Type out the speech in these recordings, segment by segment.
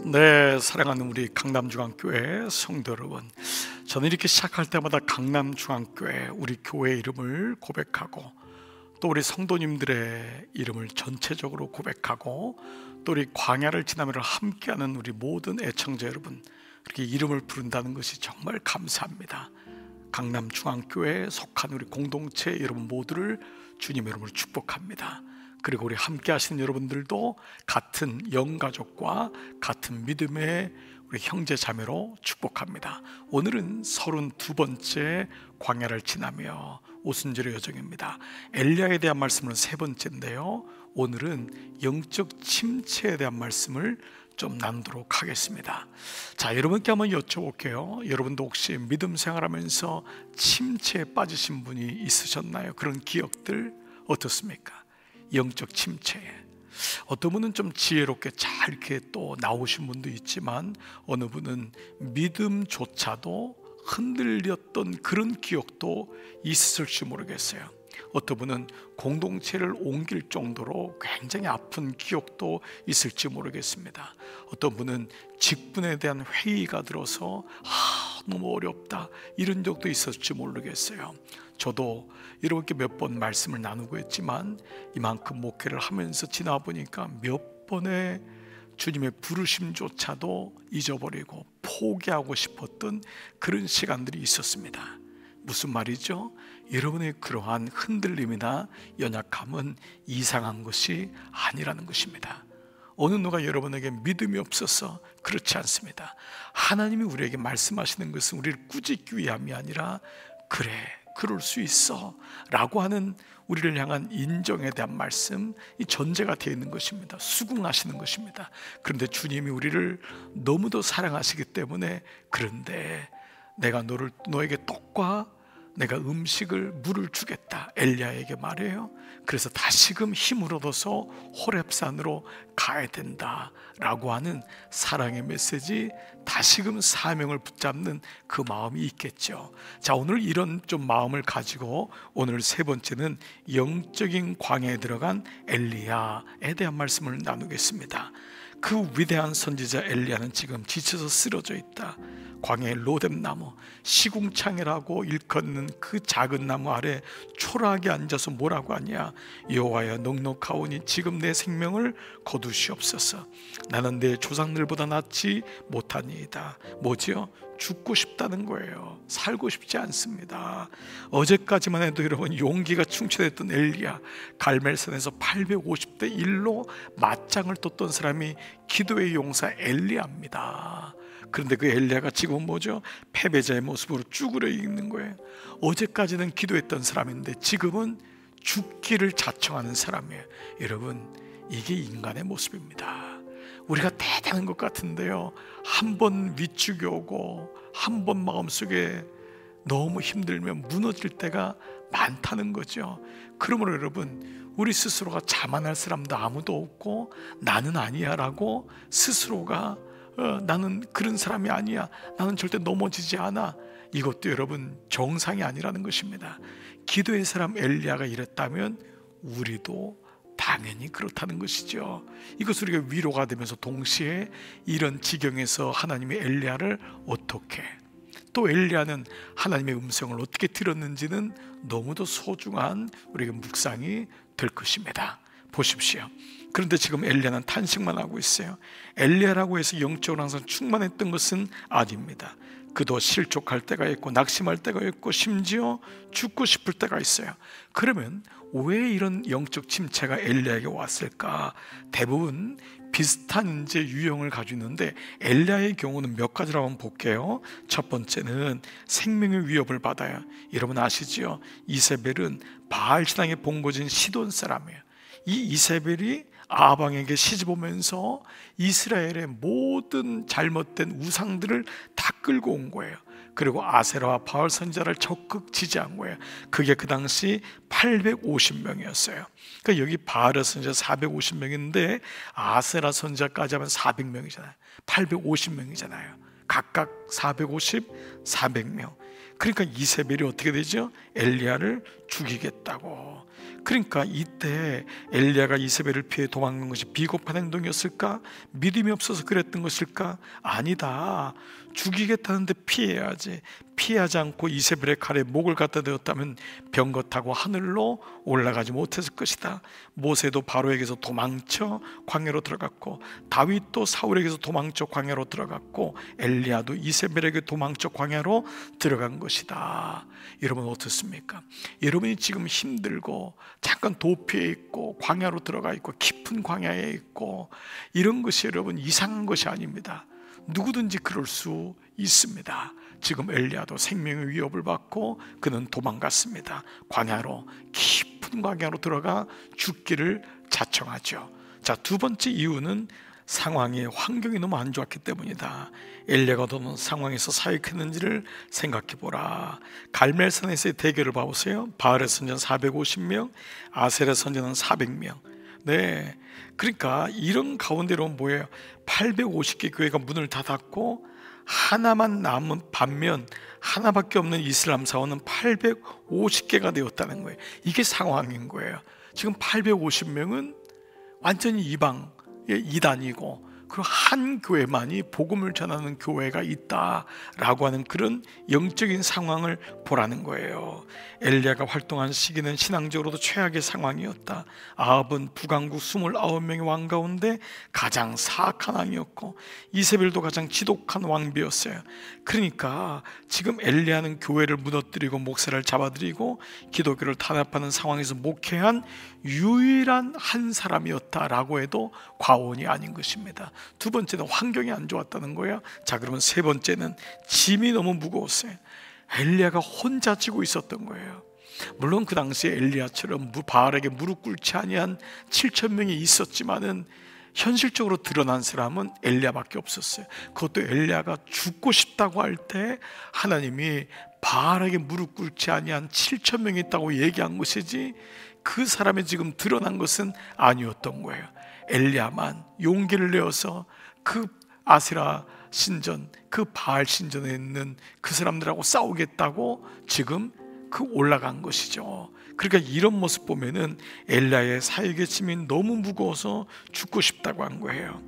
네, 사랑하는 우리 강남중앙교회 성도 여러분, 저는 이렇게 시작할 때마다 강남중앙교회 우리 교회 이름을 고백하고, 또 우리 성도님들의 이름을 전체적으로 고백하고, 또 우리 광야를 지나며 함께하는 우리 모든 애청자 여러분, 그렇게 이름을 부른다는 것이 정말 감사합니다. 강남중앙교회에 속한 우리 공동체 여러분 모두를 주님의 이름으로 축복합니다. 그리고 우리 함께 하시는 여러분들도 같은 영가족과 같은 믿음의 우리 형제 자매로 축복합니다. 오늘은 32번째 광야를 지나며 오순절의 여정입니다. 엘리야에 대한 말씀은 세 번째인데요, 오늘은 영적 침체에 대한 말씀을 좀 나누도록 하겠습니다. 자, 여러분께 한번 여쭤볼게요. 여러분도 혹시 믿음 생활하면서 침체에 빠지신 분이 있으셨나요? 그런 기억들 어떻습니까? 영적 침체, 어떤 분은 좀 지혜롭게 잘 이렇게 또 나오신 분도 있지만, 어느 분은 믿음조차도 흔들렸던 그런 기억도 있을지 모르겠어요. 어떤 분은 공동체를 옮길 정도로 굉장히 아픈 기억도 있을지 모르겠습니다. 어떤 분은 직분에 대한 회의가 들어서 너무 어렵다 이런 적도 있었을지 모르겠어요. 저도 여러분께 몇 번 말씀을 나누고 했지만, 이만큼 목회를 하면서 지나보니까 몇 번의 주님의 부르심조차도 잊어버리고 포기하고 싶었던 그런 시간들이 있었습니다. 무슨 말이죠? 여러분의 그러한 흔들림이나 연약함은 이상한 것이 아니라는 것입니다. 어느 누가 여러분에게 믿음이 없어서 그렇지 않습니다. 하나님이 우리에게 말씀하시는 것은 우리를 꾸짖기 위함이 아니라, 그래, 그럴 수 있어 라고 하는 우리를 향한 인정에 대한 말씀, 이 전제가 되어 있는 것입니다. 수긍하시는 것입니다. 그런데 주님이 우리를 너무도 사랑하시기 때문에, 그런데 내가 너에게 떡과 내가 음식을 물을 주겠다 엘리야에게 말해요. 그래서 다시금 힘을 얻어서 호렙산으로 가야 된다 라고 하는 사랑의 메시지, 다시금 사명을 붙잡는 그 마음이 있겠죠. 자, 오늘 이런 좀 마음을 가지고 오늘 세 번째는 영적인 광야에 들어간 엘리야에 대한 말씀을 나누겠습니다. 그 위대한 선지자 엘리야는 지금 지쳐서 쓰러져 있다. 광야의 로뎀나무, 시궁창이라고 일컫는 그 작은 나무 아래 초라하게 앉아서 뭐라고 하냐? 여호와여, 넉넉하오니 지금 내 생명을 거두시옵소서. 나는 내 조상들보다 낫지 못하니이다. 뭐지요? 죽고 싶다는 거예요. 살고 싶지 않습니다. 어제까지만 해도 여러분 용기가 충천했던 엘리야, 갈멜산에서 850대 1로 맞짱을 떴던 사람이 기도의 용사 엘리야입니다. 그런데 그 엘리야가 지금은 뭐죠? 패배자의 모습으로 쭈그려 있는 거예요. 어제까지는 기도했던 사람인데 지금은 죽기를 자청하는 사람이에요. 여러분, 이게 인간의 모습입니다. 우리가 대단한 것 같은데요, 한 번 위축이 오고 한 번 마음속에 너무 힘들면 무너질 때가 많다는 거죠. 그러므로 여러분, 우리 스스로가 자만할 사람도 아무도 없고, 나는 아니야 라고 스스로가 나는 그런 사람이 아니야, 나는 절대 넘어지지 않아, 이것도 여러분 정상이 아니라는 것입니다. 기도의 사람 엘리야가 이랬다면 우리도 당연히 그렇다는 것이죠. 이것을 우리가 위로가 되면서 동시에 이런 지경에서 하나님의 엘리야를 어떻게, 또 엘리야는 하나님의 음성을 어떻게 들었는지는 너무도 소중한 우리에게 묵상이 될 것입니다. 보십시오. 그런데 지금 엘리야는 탄식만 하고 있어요. 엘리야라고 해서 영적으로 항상 충만했던 것은 아닙니다. 그도 실족할 때가 있고 낙심할 때가 있고 심지어 죽고 싶을 때가 있어요. 그러면 왜 이런 영적 침체가 엘리야에게 왔을까? 대부분 비슷한 이제 유형을 가지고 있는데, 엘리야의 경우는 몇 가지라고 한번 볼게요. 첫 번째는 생명의 위협을 받아요. 여러분 아시죠? 이세벨은 바알 신앙에 본거진 시돈 사람이에요. 이 이세벨이 아방에게 시집 오면서 이스라엘의 모든 잘못된 우상들을 다 끌고 온 거예요. 그리고 아세라와 바알 선지자를 적극 지지한 거예요. 그게 그 당시 850명이었어요. 그러니까 여기 바알 선지자 450명인데 아세라 선지자까지 하면 400명이잖아요. 850명이잖아요. 각각 450, 400명. 그러니까 이세벨이 어떻게 되죠? 엘리야를 죽이겠다고. 그러니까 이때 엘리야가 이세벨을 피해 도망간 것이 비겁한 행동이었을까? 믿음이 없어서 그랬던 것일까? 아니다. 죽이겠다는데 피해야지. 피하지 않고 이세벨의 칼에 목을 갖다 대었다면 병거 타고 하늘로 올라가지 못했을 것이다. 모세도 바로에게서 도망쳐 광야로 들어갔고, 다윗도 사울에게서 도망쳐 광야로 들어갔고, 엘리야도 이세벨에게 도망쳐 광야로 들어간 것이다. 여러분 어떻습니까? 여러분이 지금 힘들고 잠깐 도피해 있고 광야로 들어가 있고 깊은 광야에 있고, 이런 것이 여러분 이상한 것이 아닙니다. 누구든지 그럴 수 있습니다. 지금 엘리야도 생명의 위협을 받고 그는 도망갔습니다. 광야로, 깊은 광야로 들어가 죽기를 자청하죠. 자, 두 번째 이유는 상황의 환경이 너무 안 좋았기 때문이다. 엘리야가 어떤 상황에서 사역했는지를 생각해 보라. 갈멜산에서의 대결을 봐보세요. 바알의 선전 450명, 아셀의 선전은 400명. 네, 그러니까 이런 가운데로 뭐예요? 850개 교회가 문을 닫았고 하나만 남은 반면 하나밖에 없는 이슬람 사원은 850개가 되었다는 거예요. 이게 상황인 거예요. 지금 850명은 완전히 이방의 이단이고, 그 한 교회만이 복음을 전하는 교회가 있다라고 하는 그런 영적인 상황을 보라는 거예요. 엘리야가 활동한 시기는 신앙적으로도 최악의 상황이었다. 아합은 북왕국 29명의 왕 가운데 가장 사악한 왕이었고, 이세벨도 가장 지독한 왕비였어요. 그러니까 지금 엘리야는 교회를 무너뜨리고 목사를 잡아들이고 기독교를 탄압하는 상황에서 목회한 유일한 한 사람이었다라고 해도 과언이 아닌 것입니다. 두 번째는 환경이 안 좋았다는 거예요. 자, 그러면 세 번째는 짐이 너무 무거웠어요. 엘리야가 혼자 지고 있었던 거예요. 물론 그 당시에 엘리야처럼 바알에게 무릎 꿇지 아니한 7,000명이 있었지만은 현실적으로 드러난 사람은 엘리야밖에 없었어요. 그것도 엘리야가 죽고 싶다고 할 때 하나님이 바알에게 무릎 꿇지 아니한 7,000명이 있다고 얘기한 것이지, 그 사람이 지금 드러난 것은 아니었던 거예요. 엘리야만 용기를 내어서 그 아세라 신전, 그 바알 신전에 있는 그 사람들하고 싸우겠다고 지금 그 올라간 것이죠. 그러니까 이런 모습 보면은 엘리야의 사역의 짐이 너무 무거워서 죽고 싶다고 한 거예요.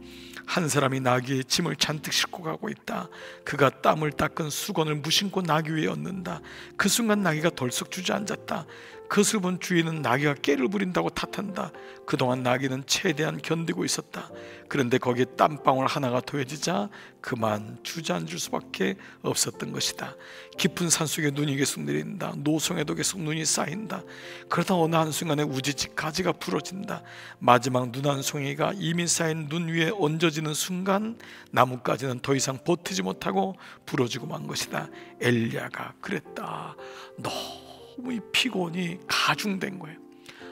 한 사람이 나귀의 짐을 잔뜩 싣고 가고 있다. 그가 땀을 닦은 수건을 무심코 나귀 위에 얹는다. 그 순간 나귀가 덜썩 주저앉았다. 그것을 본 주인은 나귀가 깨를 부린다고 탓한다. 그동안 나귀는 최대한 견디고 있었다. 그런데 거기에 땀방울 하나가 더해지자 그만 주저앉을 수밖에 없었던 것이다. 깊은 산속에 눈이 계속 내린다. 노송에도 계속 눈이 쌓인다. 그러다 어느 한순간에 우지직 가지가 부러진다. 마지막 눈 한 송이가 이미 쌓인 눈 위에 얹어지는 순간 나뭇가지는 더 이상 버티지 못하고 부러지고 만 것이다. 엘리야가 그랬다. 너무 이 피곤이 가중된 거예요.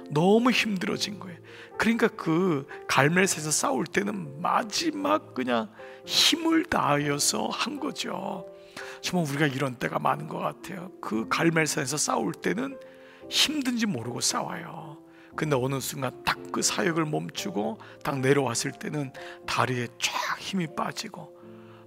너무 힘들어진 거예요. 그러니까 그 갈멜산에서 싸울 때는 마지막 그냥 힘을 다하여서 한 거죠. 정말 우리가 이런 때가 많은 것 같아요. 그 갈멜산에서 싸울 때는 힘든지 모르고 싸워요. 근데 어느 순간 딱 그 사역을 멈추고 딱 내려왔을 때는 다리에 쫙 힘이 빠지고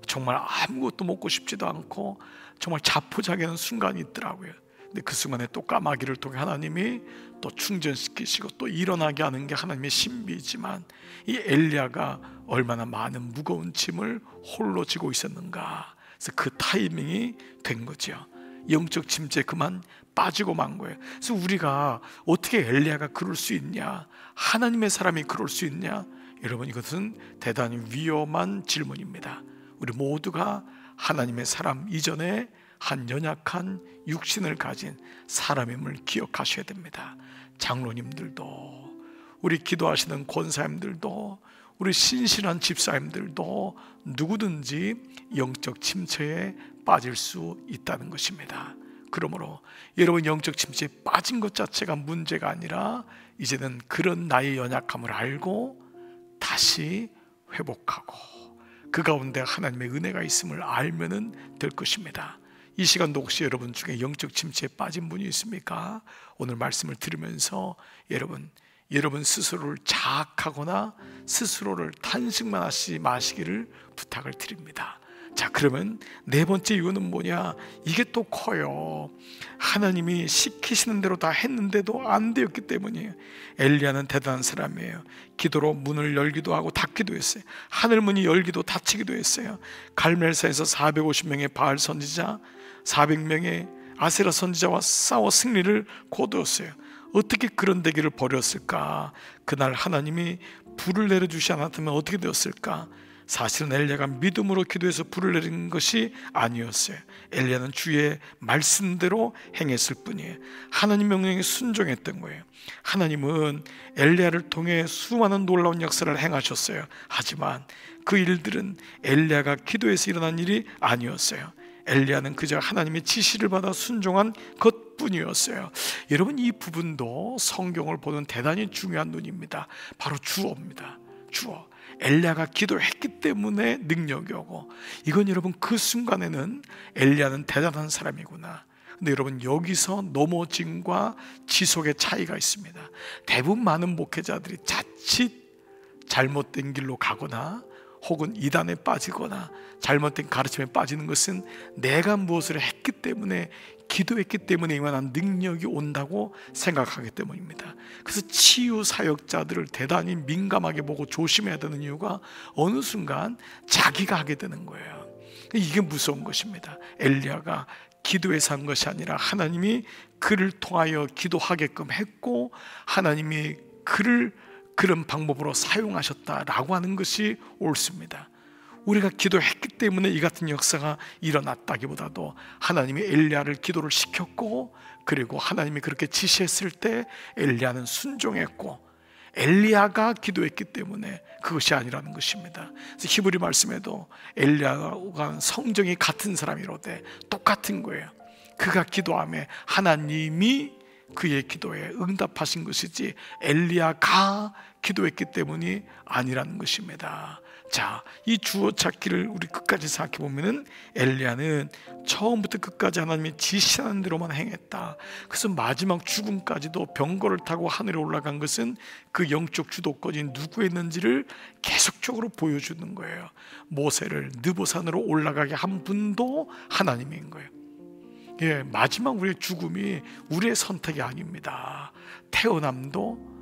정말 아무것도 먹고 싶지도 않고 정말 자포자기하는 순간이 있더라고요. 근데 그 순간에 또 까마귀를 통해 하나님이 또 충전시키시고 또 일어나게 하는 게 하나님의 신비이지만, 이 엘리야가 얼마나 많은 무거운 짐을 홀로 지고 있었는가. 그래서 그 타이밍이 된 거죠. 영적 침체에 그만 빠지고 만 거예요. 그래서 우리가 어떻게 엘리야가 그럴 수 있냐, 하나님의 사람이 그럴 수 있냐, 여러분 이것은 대단히 위험한 질문입니다. 우리 모두가 하나님의 사람 이전에 한 연약한 육신을 가진 사람임을 기억하셔야 됩니다. 장로님들도, 우리 기도하시는 권사님들도, 우리 신실한 집사님들도 누구든지 영적 침체에 빠질 수 있다는 것입니다. 그러므로 여러분 영적 침체에 빠진 것 자체가 문제가 아니라 이제는 그런 나의 연약함을 알고 다시 회복하고 그 가운데 하나님의 은혜가 있음을 알면은 될 것입니다. 이 시간도 혹시 여러분 중에 영적 침체에 빠진 분이 있습니까? 오늘 말씀을 들으면서 여러분 스스로를 자학하거나 스스로를 탄식만 하지 마시기를 부탁을 드립니다. 자, 그러면 네 번째 이유는 뭐냐? 이게 또 커요. 하나님이 시키시는 대로 다 했는데도 안 되었기 때문이에요. 엘리야는 대단한 사람이에요. 기도로 문을 열기도 하고 닫기도 했어요. 하늘 문이 열기도 닫히기도 했어요. 갈멜산에서 450명의 바알 선지자, 400명의 아세라 선지자와 싸워 승리를 거두었어요. 어떻게 그런 대기를 벌였을까? 그날 하나님이 불을 내려주시 않았다면 어떻게 되었을까? 사실은 엘리야가 믿음으로 기도해서 불을 내린 것이 아니었어요. 엘리야는 주의 말씀대로 행했을 뿐이에요. 하나님 명령에 순종했던 거예요. 하나님은 엘리야를 통해 수많은 놀라운 역사를 행하셨어요. 하지만 그 일들은 엘리야가 기도해서 일어난 일이 아니었어요. 엘리야는 그저 하나님의 지시를 받아 순종한 것뿐이었어요. 여러분, 이 부분도 성경을 보는 대단히 중요한 눈입니다. 바로 주어입니다. 주어. 엘리야가 기도했기 때문에 능력이 오고, 이건 여러분 그 순간에는 엘리야는 대단한 사람이구나. 근데 여러분, 여기서 넘어짐과 지속의 차이가 있습니다. 대부분 많은 목회자들이 자칫 잘못된 길로 가거나 혹은 이단에 빠지거나 잘못된 가르침에 빠지는 것은 내가 무엇을 했기 때문에, 기도했기 때문에 이만한 능력이 온다고 생각하기 때문입니다. 그래서 치유 사역자들을 대단히 민감하게 보고 조심해야 되는 이유가 어느 순간 자기가 하게 되는 거예요. 이게 무서운 것입니다. 엘리야가 기도해서 한 것이 아니라 하나님이 그를 통하여 기도하게끔 했고, 하나님이 그를 그런 방법으로 사용하셨다라고 하는 것이 옳습니다. 우리가 기도했기 때문에 이 같은 역사가 일어났다기보다도 하나님이 엘리야를 기도를 시켰고, 그리고 하나님이 그렇게 지시했을 때 엘리야는 순종했고, 엘리야가 기도했기 때문에 그것이 아니라는 것입니다. 그래서 히브리 말씀에도 엘리야가 성정이 같은 사람이로되 똑같은 거예요. 그가 기도하며 하나님이 그의 기도에 응답하신 것이지 엘리야가 기도했기 때문이 아니라는 것입니다. 자, 이 주어 찾기를 우리 끝까지 생각해 보면은 엘리야는 처음부터 끝까지 하나님이 지시하는 대로만 행했다. 그래서 마지막 죽음까지도 병거를 타고 하늘에 올라간 것은 그 영적 주도권이 누구였는지를 계속적으로 보여주는 거예요. 모세를 느보산으로 올라가게 한 분도 하나님인 거예요. 예, 마지막 우리의 죽음이 우리의 선택이 아닙니다. 태어남도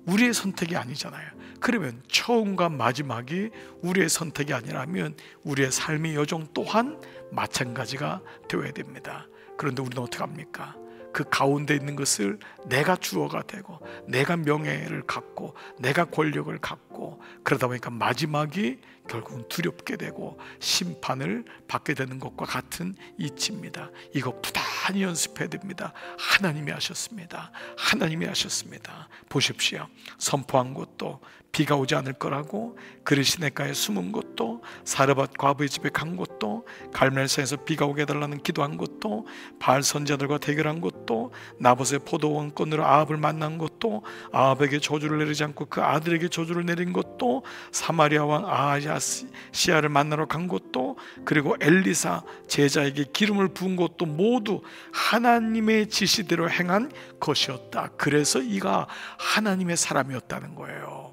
우리의 선택이 아니잖아요. 그러면 처음과 마지막이 우리의 선택이 아니라면 우리의 삶의 여정 또한 마찬가지가 되어야 됩니다. 그런데 우리는 어떻게 합니까? 그 가운데 있는 것을 내가 주어가 되고, 내가 명예를 갖고, 내가 권력을 갖고, 그러다 보니까 마지막이 결국은 두렵게 되고 심판을 받게 되는 것과 같은 이치입니다. 이거 부단히 연습해야 됩니다. 하나님이 하셨습니다. 하나님이 하셨습니다. 보십시오. 선포한 것도 비가 오지 않을 거라고, 그릇 시냇가에 숨은 것도, 사르밧 과부의 집에 간 것도, 갈멜산에서 비가 오게 해달라는 기도한 것도, 바알 선지자들과 대결한 것도, 나봇의 포도원건으로 아합을 만난 것도, 아합에게 저주를 내리지 않고 그 아들에게 저주를 내린 것도, 사마리아 왕 아하시아를 만나러 간 것도, 그리고 엘리사 제자에게 기름을 부은 것도 모두 하나님의 지시대로 행한 것이었다. 그래서 이가 하나님의 사람이었다는 거예요.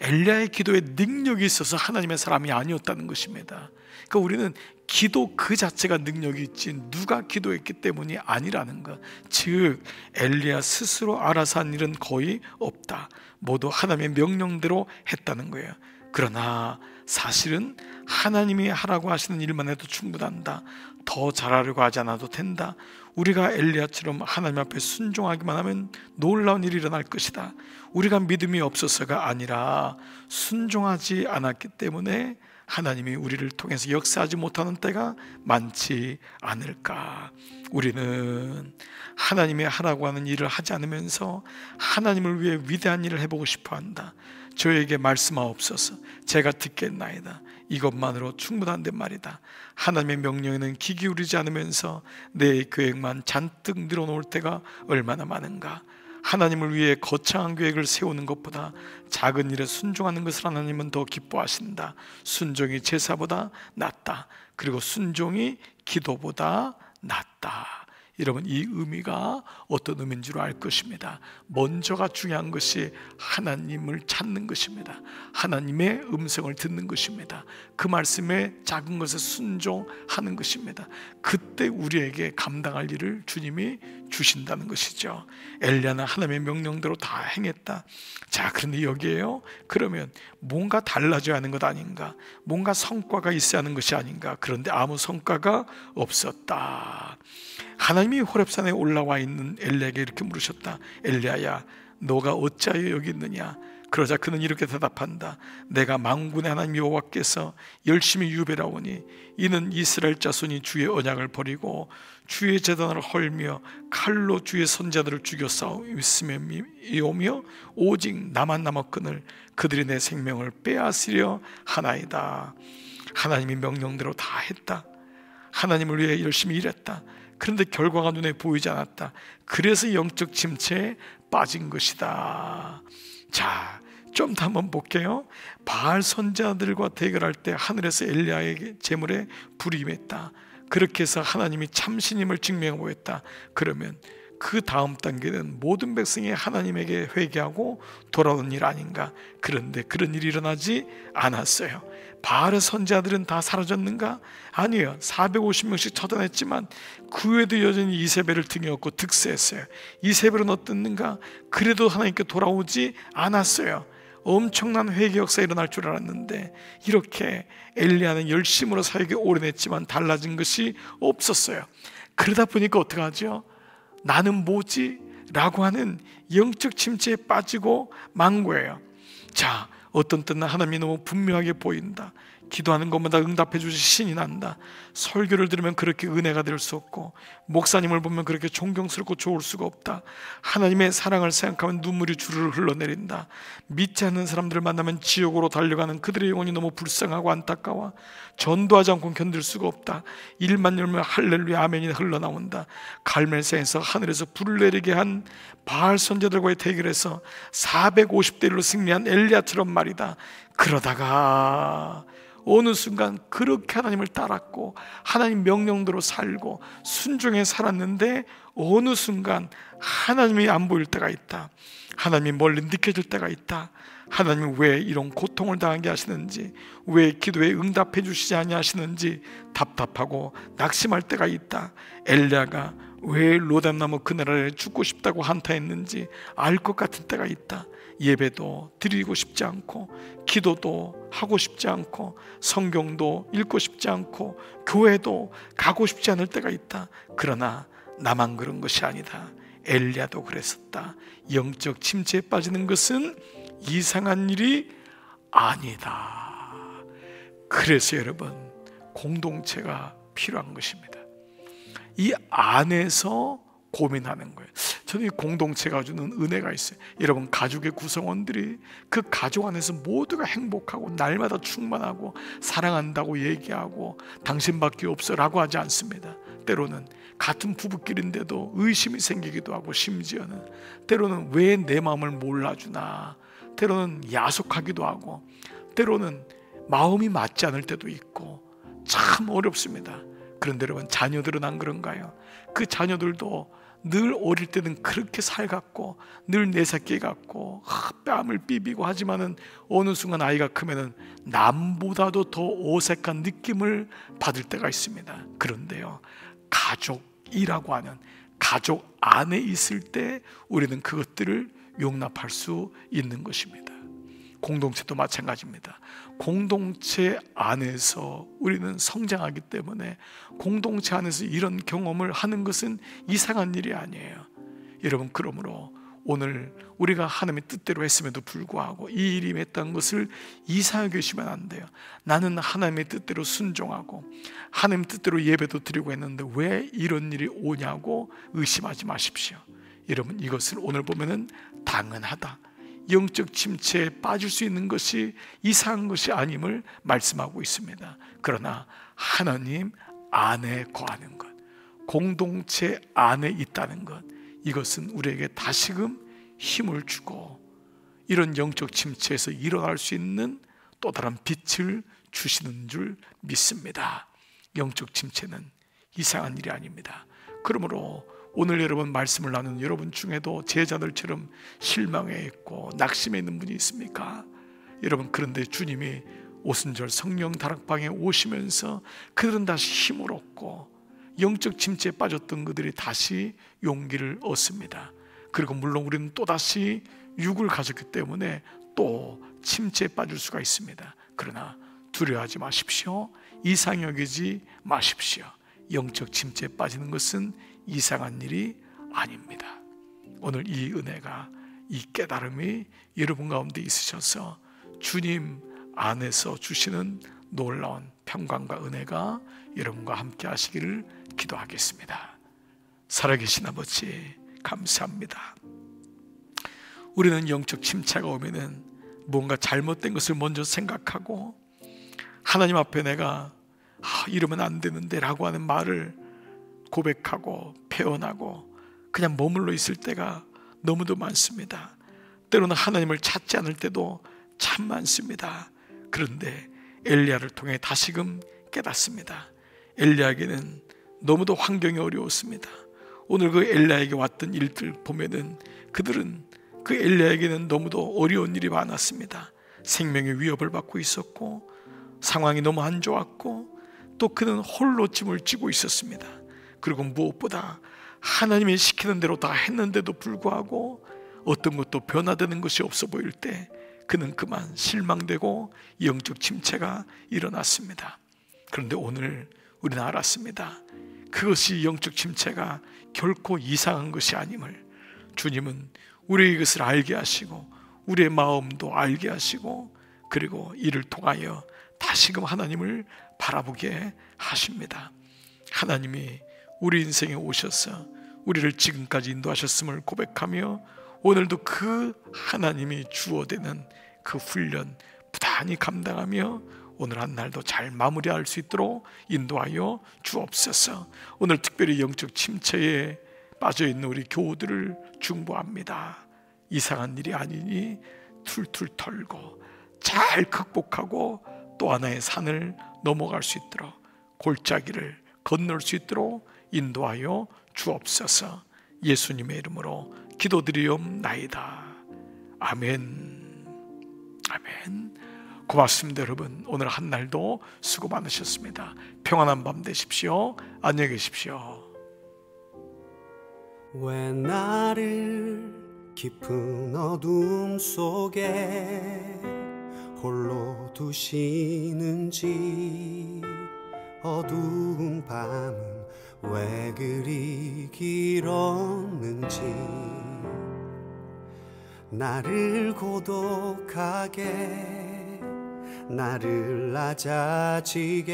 엘리야의 기도에 능력이 있어서 하나님의 사람이 아니었다는 것입니다. 그러니까 우리는 기도 그 자체가 능력이 있지 누가 기도했기 때문이 아니라는 것. 즉 엘리야 스스로 알아서 한 일은 거의 없다. 모두 하나님의 명령대로 했다는 거예요. 그러나 사실은 하나님이 하라고 하시는 일만 해도 충분한다. 더 잘하려고 하지 않아도 된다. 우리가 엘리야처럼 하나님 앞에 순종하기만 하면 놀라운 일이 일어날 것이다. 우리가 믿음이 없어서가 아니라 순종하지 않았기 때문에 하나님이 우리를 통해서 역사하지 못하는 때가 많지 않을까. 우리는 하나님이 하라고 하는 일을 하지 않으면서 하나님을 위해 위대한 일을 해보고 싶어 한다. 저에게 말씀하옵소서, 제가 듣겠나이다. 이것만으로 충분한데 말이다. 하나님의 명령에는 귀 기울이지 않으면서 내 계획만 잔뜩 늘어놓을 때가 얼마나 많은가. 하나님을 위해 거창한 계획을 세우는 것보다 작은 일에 순종하는 것을 하나님은 더 기뻐하신다. 순종이 제사보다 낫다. 그리고 순종이 기도보다 낫다. 여러분, 이 의미가 어떤 의미인 줄 알 것입니다. 먼저가 중요한 것이 하나님을 찾는 것입니다. 하나님의 음성을 듣는 것입니다. 그 말씀에 작은 것에 순종하는 것입니다. 그때 우리에게 감당할 일을 주님이 주신다는 것이죠. 엘리야는 하나님의 명령대로 다 행했다. 자, 그런데 여기에요, 그러면 뭔가 달라져야 하는 것 아닌가, 뭔가 성과가 있어야 하는 것이 아닌가. 그런데 아무 성과가 없었다. 하나님이 호렙산에 올라와 있는 엘리야에게 이렇게 물으셨다. 엘리야야, 너가 어찌하여 여기 있느냐? 그러자 그는 이렇게 대답한다. 내가 만군의 하나님 여호와께서 열심히 유배라오니 이는 이스라엘 자손이 주의 언약을 버리고 주의 제단을 헐며 칼로 주의 선자들을 죽여 싸움이오며 오직 나만 남았거늘 그들이 내 생명을 빼앗으려 하나이다. 하나님이 명령대로 다 했다. 하나님을 위해 열심히 일했다. 그런데 결과가 눈에 보이지 않았다. 그래서 영적 침체에 빠진 것이다. 자, 좀 더 한번 볼게요. 바알 선자들과 대결할 때 하늘에서 엘리야의 제물에 불이 임했다. 그렇게 해서 하나님이 참신임을 증명해 보였다. 그러면 그 다음 단계는 모든 백성이 하나님에게 회개하고 돌아오는 일 아닌가? 그런데 그런 일이 일어나지 않았어요. 바알의 선지자들은 다 사라졌는가? 아니에요. 450명씩 처단했지만 그 외에도 여전히 이세벨을 등에 업고 득세했어요. 이세벨은 어땠는가? 그래도 하나님께 돌아오지 않았어요. 엄청난 회개 역사가 일어날 줄 알았는데 이렇게 엘리야는 열심으로 사역에 오래냈지만 달라진 것이 없었어요. 그러다 보니까 어떡하죠? 나는 뭐지? 라고 하는 영적 침체에 빠지고 만 거예요. 자, 어떤 때는 하나님이 너무 분명하게 보인다. 기도하는 것마다 응답해 주시 신이 난다. 설교를 들으면 그렇게 은혜가 될 수 없고 목사님을 보면 그렇게 존경스럽고 좋을 수가 없다. 하나님의 사랑을 생각하면 눈물이 주르르 흘러내린다. 믿지 않는 사람들을 만나면 지옥으로 달려가는 그들의 영혼이 너무 불쌍하고 안타까워 전도하지 않고 견딜 수가 없다. 일만 열면 할렐루야 아멘이 흘러나온다. 갈멜산에서 하늘에서 불을 내리게 한 바알 선지자들과의 대결에서 450대 1로 승리한 엘리야처럼 말이다. 그러다가 어느 순간 그렇게 하나님을 따랐고 하나님 명령대로 살고 순종해 살았는데 어느 순간 하나님이 안 보일 때가 있다. 하나님이 멀리 느껴질 때가 있다. 하나님이 왜 이런 고통을 당하게 하시는지, 왜 기도에 응답해 주시지 아니하시는지 답답하고 낙심할 때가 있다. 엘리야가 왜 로담나무 그늘 아래 죽고 싶다고 한탄했는지 알 것 같은 때가 있다. 예배도 드리고 싶지 않고 기도도 하고 싶지 않고 성경도 읽고 싶지 않고 교회도 가고 싶지 않을 때가 있다. 그러나 나만 그런 것이 아니다. 엘리야도 그랬었다. 영적 침체에 빠지는 것은 이상한 일이 아니다. 그래서 여러분, 공동체가 필요한 것입니다. 이 안에서 고민하는 거예요. 저는 이 공동체가 주는 은혜가 있어요. 여러분, 가족의 구성원들이 그 가족 안에서 모두가 행복하고 날마다 충만하고 사랑한다고 얘기하고 당신밖에 없어라고 하지 않습니다. 때로는 같은 부부끼리인데도 의심이 생기기도 하고 심지어는 때로는 왜 내 마음을 몰라주나, 때로는 야속하기도 하고 때로는 마음이 맞지 않을 때도 있고 참 어렵습니다. 그런데 여러분, 자녀들은 안 그런가요? 그 자녀들도 늘 어릴 때는 그렇게 살갑고 늘 내 새끼 같고 뺨을 삐비고 하지만은 어느 순간 아이가 크면은 남보다도 더 어색한 느낌을 받을 때가 있습니다. 그런데요, 가족이라고 하는 가족 안에 있을 때 우리는 그것들을 용납할 수 있는 것입니다. 공동체도 마찬가지입니다. 공동체 안에서 우리는 성장하기 때문에 공동체 안에서 이런 경험을 하는 것은 이상한 일이 아니에요. 여러분, 그러므로 오늘 우리가 하나님의 뜻대로 했음에도 불구하고 이 일이 임했다는 것을 이상하게 여기시면 안 돼요. 나는 하나님의 뜻대로 순종하고 하나님 뜻대로 예배도 드리고 했는데 왜 이런 일이 오냐고 의심하지 마십시오. 여러분, 이것을 오늘 보면은 당연하다, 영적 침체에 빠질 수 있는 것이 이상한 것이 아님을 말씀하고 있습니다. 그러나 하나님 안에 거하는 것, 공동체 안에 있다는 것, 이것은 우리에게 다시금 힘을 주고 이런 영적 침체에서 일어날 수 있는 또 다른 빛을 주시는 줄 믿습니다. 영적 침체는 이상한 일이 아닙니다. 그러므로 오늘 여러분 말씀을 나누는 여러분 중에도 제자들처럼 실망해 있고 낙심해 있는 분이 있습니까? 여러분, 그런데 주님이 오순절 성령 다락방에 오시면서 그들은 다시 힘을 얻고 영적 침체에 빠졌던 그들이 다시 용기를 얻습니다. 그리고 물론 우리는 또다시 육을 가졌기 때문에 또 침체에 빠질 수가 있습니다. 그러나 두려워하지 마십시오. 이상 여기지 마십시오. 영적 침체에 빠지는 것은 이상한 일이 아닙니다. 오늘 이 은혜가, 이 깨달음이 여러분 가운데 있으셔서 주님 안에서 주시는 놀라운 평강과 은혜가 여러분과 함께 하시기를 기도하겠습니다. 살아계신 아버지, 감사합니다. 우리는 영적 침체가 오면은 뭔가 잘못된 것을 먼저 생각하고 하나님 앞에 내가 이러면 안 되는데 라고 하는 말을 고백하고 표현하고 그냥 머물러 있을 때가 너무도 많습니다. 때로는 하나님을 찾지 않을 때도 참 많습니다. 그런데 엘리야를 통해 다시금 깨닫습니다. 엘리야에게는 너무도 환경이 어려웠습니다. 오늘 그 엘리야에게 왔던 일들 보면은 그들은 그 엘리야에게는 너무도 어려운 일이 많았습니다. 생명의 위협을 받고 있었고 상황이 너무 안 좋았고 또 그는 홀로 짐을 지고 있었습니다. 그리고 무엇보다 하나님이 시키는 대로 다 했는데도 불구하고 어떤 것도 변화되는 것이 없어 보일 때 그는 그만 실망되고 영적 침체가 일어났습니다. 그런데 오늘 우리는 알았습니다. 그것이 영적 침체가 결코 이상한 것이 아님을, 주님은 우리의 이것을 알게 하시고 우리의 마음도 알게 하시고 그리고 이를 통하여 다시금 하나님을 바라보게 하십니다. 하나님이 우리 인생에 오셔서 우리를 지금까지 인도하셨음을 고백하며 오늘도 그 하나님이 주어되는 그 훈련 부단히 감당하며 오늘 한 날도 잘 마무리할 수 있도록 인도하여 주옵소서. 오늘 특별히 영적 침체에 빠져있는 우리 교우들을 중보합니다. 이상한 일이 아니니 툴툴 털고 잘 극복하고 또 하나의 산을 넘어갈 수 있도록 골짜기를 건널 수 있도록 인도하여 주옵소서. 예수님의 이름으로 기도드리옵나이다. 아멘. 아멘. 고맙습니다. 여러분, 오늘 한 날도 수고 많으셨습니다. 평안한 밤 되십시오. 안녕히 계십시오. 왜 나를 깊은 어둠 속에 홀로 두시는지, 어두운 밤은 왜 그리 길었는지, 나를 고독하게 나를 낮아지게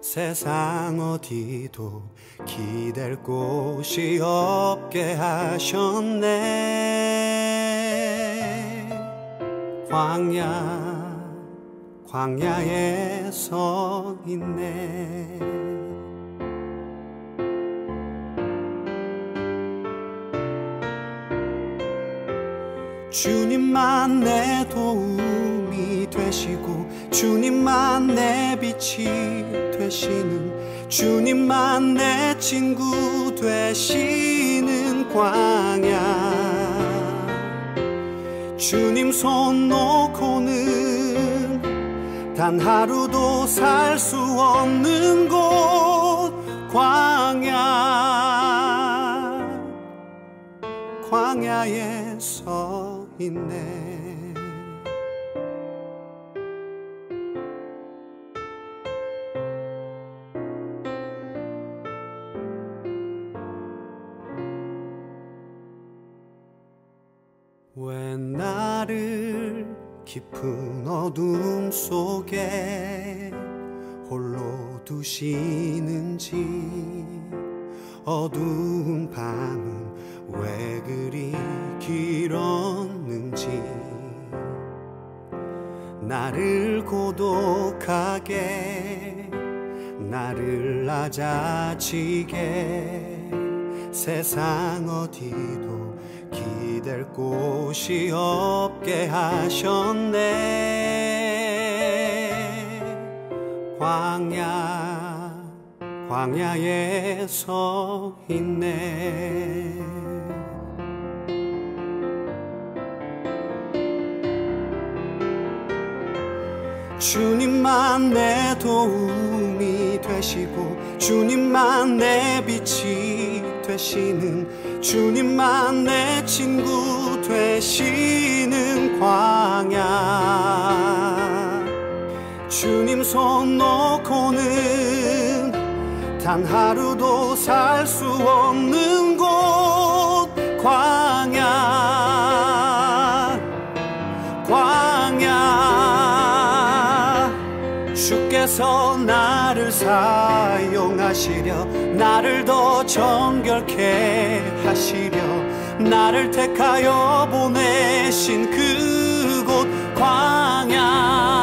세상 어디도 기댈 곳이 없게 하셨네. 광야에 서 있네. 주님만 내 도움이 되시고 주님만 내 빛이 되시는, 주님만 내 친구 되시는 광야. 주님 손 놓고는 단 하루도 살 수 없는 곳, 광야에 서 있네. 왜 나를 깊은 어둠 속에 홀로 두시는지, 어두운 밤은 왜 그리 길었는지, 나를 고독하게 나를 낮아지게 세상 어디도 기댈 곳이 없게 하셨네. 광야에 서 있네. 주님만 내 도움이 되시고 주님만 내 빛이 되시는 주님만 내 친구 되시는 광야. 주님 손 놓고는 단 하루도 살 수 없는 곳 광야. 광야. 주께서 나를 사용하시려 나를 더 정결케 하시려 나를 택하여 보내신 그곳 광야.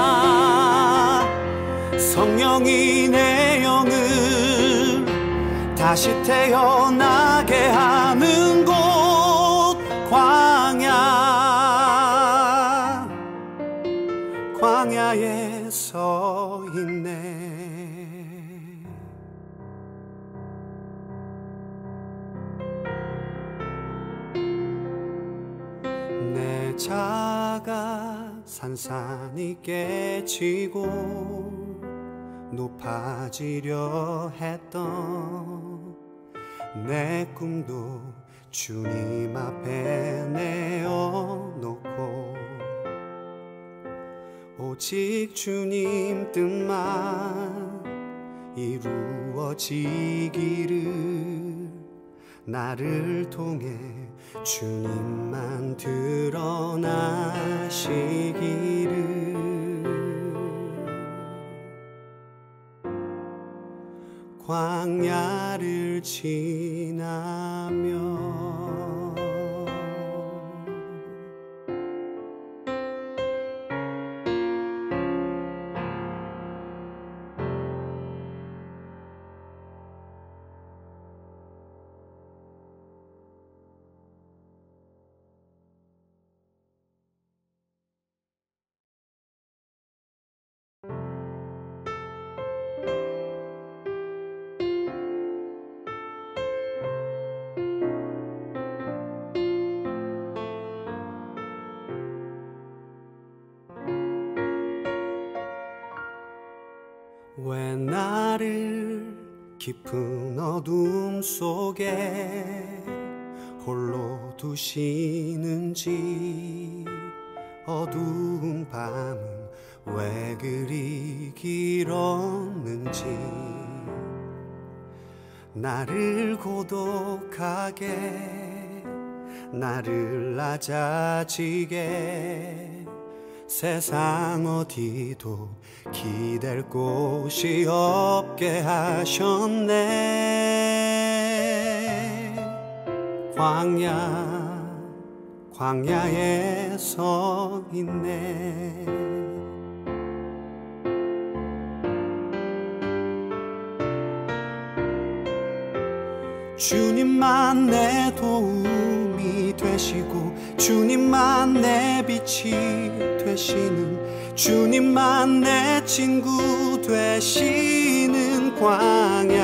성령이 내 영을 다시 태어나게 하는 곳 광야. 광야에 서 있네. 내 자가 산산이 깨지고 높아지려 했던 내 꿈도 주님 앞에 내어놓고 오직 주님 뜻만 이루어지기를 나를 통해 주님만 드러나시기를. 광야를 지나며 왜 나를 깊은 어둠 속에 홀로 두시는지 어두운 밤은 왜 그리 길었는지 나를 고독하게 나를 낮아지게 세상 어디도 기댈 곳이 없게 하셨네. 광야에 서 있네. 주님만 내 도움이 되시고 주님만 내 빛이 되시는 주님만 내 친구 되시는 광야.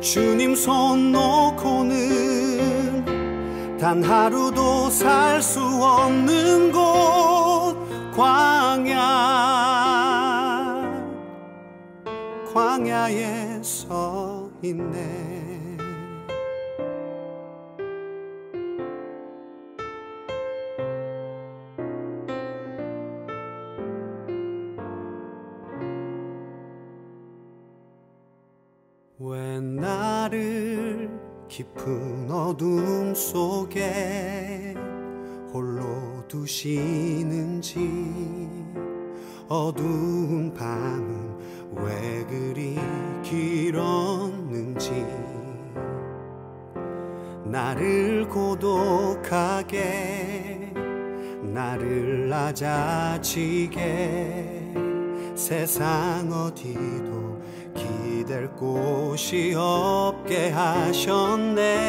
주님 손 놓고는 단 하루도 살 수 없는 곳 광야. 광야에 서 있네. 왜 나를 깊은 어둠 속에 홀로 두시는지 어두운 밤은 왜 그리 길었는지 나를 고독하게 나를 낮아지게 세상 어디도 기댈 곳이 없게 하셨네.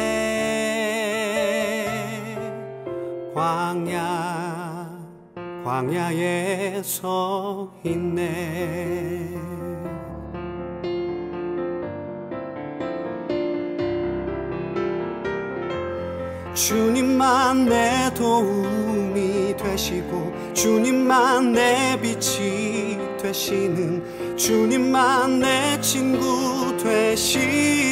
광야에 서 있네. 주님만 내 도움이 되시고 주님만 내 빛이 되시는 주님만 내 친구 되시는